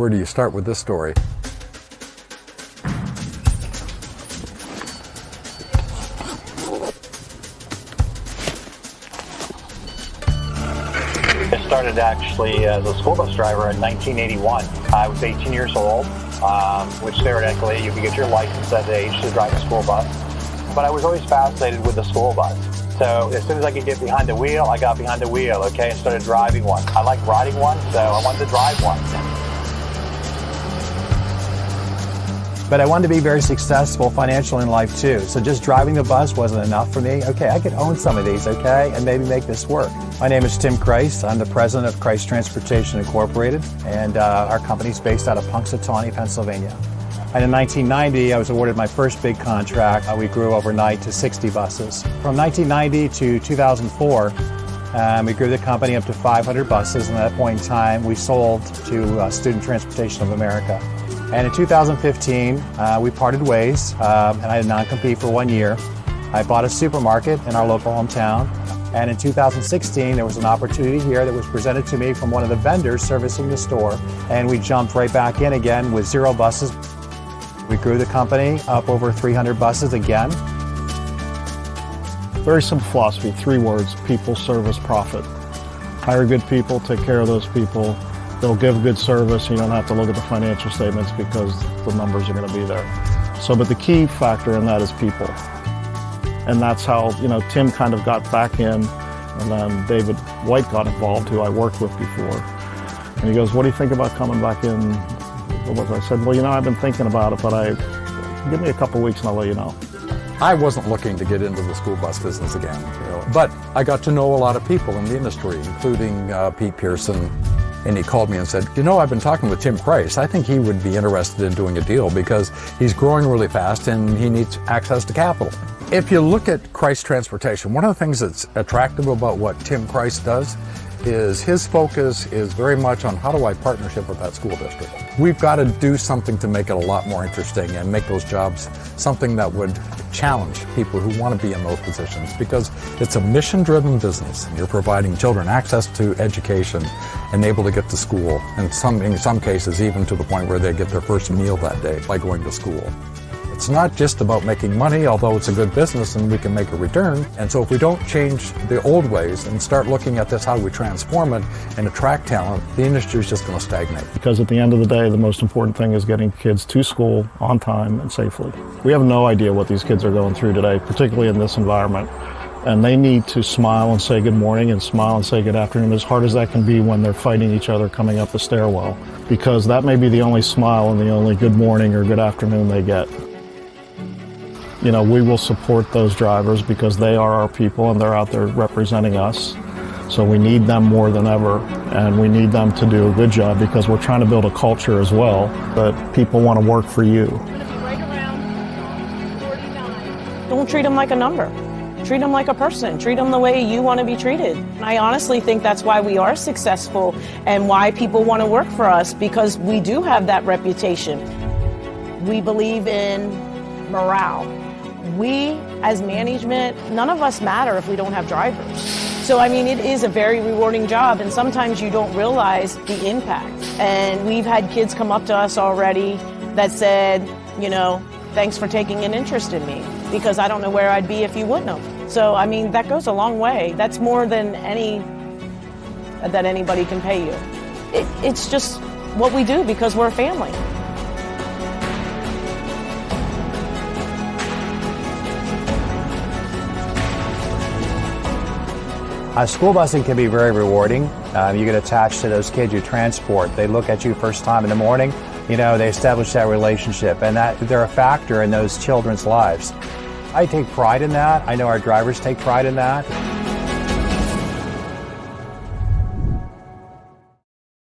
where do you start with this story? I started actually as a school bus driver in 1981. I was 18 years old, which theoretically you could get your license at the age to drive a school bus. But I was always fascinated with the school bus. So as soon as I could get behind the wheel, I got behind the wheel, okay, and started driving one. I liked riding one, so I wanted to drive one. But I wanted to be very successful financially in life too. So just driving the bus wasn't enough for me. Okay, I could own some of these, okay, and maybe make this work. My name is Tim Christ. I'm the president of Christ Transportation Incorporated, and our company's based out of Punxsutawney, Pennsylvania. And in 1990, I was awarded my first big contract. We grew overnight to 60 buses. From 1990 to 2004, we grew the company up to 500 buses, and at that point in time, we sold to Student Transportation of America. And in 2015, we parted ways, and I had a non-compete for 1 year. I bought a supermarket in our local hometown. And in 2016, there was an opportunity here that was presented to me from one of the vendors servicing the store. And we jumped right back in again with 0 buses. We grew the company up over 300 buses again. Very simple philosophy, 3 words: people, service, profit. Hire good people, take care of those people. They'll give good service. You don't have to look at the financial statements because the numbers are going to be there. So, but the key factor in that is people. And that's how, Tim kind of got back in, and then David White got involved, who I worked with before. And he goes, "What do you think about coming back in?" I said, "Well, I've been thinking about it, but give me a couple weeks and I'll let you know." I wasn't looking to get into the school bus business again, but I got to know a lot of people in the industry, including Pete Pearson. And he called me and said, "I've been talking with Tim Christ. I think he would be interested in doing a deal because he's growing really fast and he needs access to capital." If you look at Christ Transportation, one of the things that's attractive about what Tim Christ does is his focus is very much on how do I partnership with that school district. We've got to do something to make it a lot more interesting and make those jobs something that would challenge people who want to be in those positions, because it's a mission-driven business. You're providing children access to education and able to get to school, and in some cases even to the point where they get their first meal that day by going to school. It's not just about making money, although it's a good business and we can make a return. And so if we don't change the old ways and start looking at this, how we transform it and attract talent, the industry is just going to stagnate. Because at the end of the day, the most important thing is getting kids to school on time and safely. We have no idea what these kids are going through today, particularly in this environment. And they need to smile and say good morning and smile and say good afternoon, as hard as that can be when they're fighting each other coming up the stairwell. Because that may be the only smile and the only good morning or good afternoon they get. We will support those drivers because they are our people and they're out there representing us. So we need them more than ever, and we need them to do a good job because we're trying to build a culture as well that people want to work for you. Don't treat them like a number. Treat them like a person. Treat them the way you want to be treated. I honestly think that's why we are successful and why people want to work for us, because we do have that reputation. We believe in morale. We, as management, none of us matter if we don't have drivers. So, it is a very rewarding job, and sometimes you don't realize the impact. And we've had kids come up to us already that said, thanks for taking an interest in me, because I don't know where I'd be if you wouldn't have. So, that goes a long way. That's more than that anybody can pay you. It's just what we do because we're a family. School busing can be very rewarding. You get attached to those kids you transport. They look at you first time in the morning. They establish that relationship, and that they're a factor in those children's lives. I take pride in that. I know our drivers take pride in that.